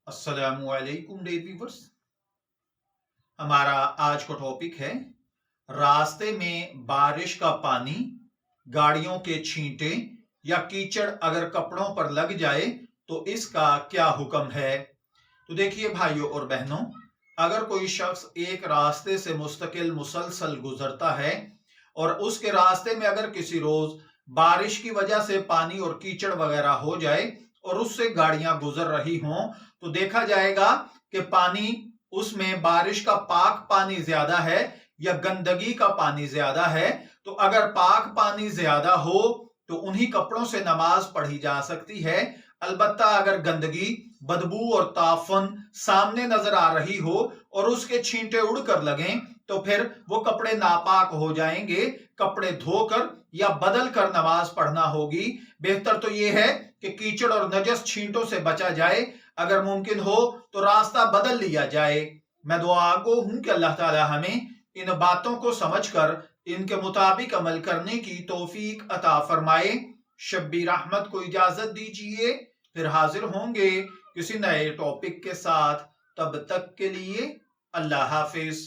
अस्सलामुअलैकुम dear viewers. हमारा आज का टॉपिक है रास्ते में बारिश का पानी, गाड़ियों के छींटे या कीचड़ अगर कपड़ों पर लग जाए तो इसका क्या हुक्म है। तो देखिए भाइयों और बहनों, अगर कोई शख्स एक रास्ते से मुस्तकिल मुसलसल गुजरता है और उसके रास्ते में अगर किसी रोज बारिश की वजह से पानी और कीचड़ वगैरह हो जाए और उससे गाड़ियां गुजर रही हों, तो देखा जाएगा कि पानी उसमें बारिश का पाक पानी ज्यादा है या गंदगी का पानी ज्यादा है। तो अगर पाक पानी ज्यादा हो तो उन्हीं कपड़ों से नमाज पढ़ी जा सकती है। अलबत्ता अगर गंदगी, बदबू और ताफन सामने नजर आ रही हो और उसके छींटे उड़कर लगें तो फिर वो कपड़े नापाक हो जाएंगे। कपड़े धोकर या बदल कर नमाज पढ़ना होगी। बेहतर तो यह है कि कीचड़ और नजस छींटों से बचा जाए। अगर मुमकिन हो तो रास्ता बदल लिया जाए। मैं दुआ गो हूं कि अल्लाह ताला हमें इन बातों को समझकर इनके मुताबिक अमल करने की तौफीक अता फरमाए। शब्बीर अहमद को इजाजत दीजिए, फिर हाजिर होंगे किसी नए टॉपिक के साथ। तब तक के लिए अल्लाह हाफिज।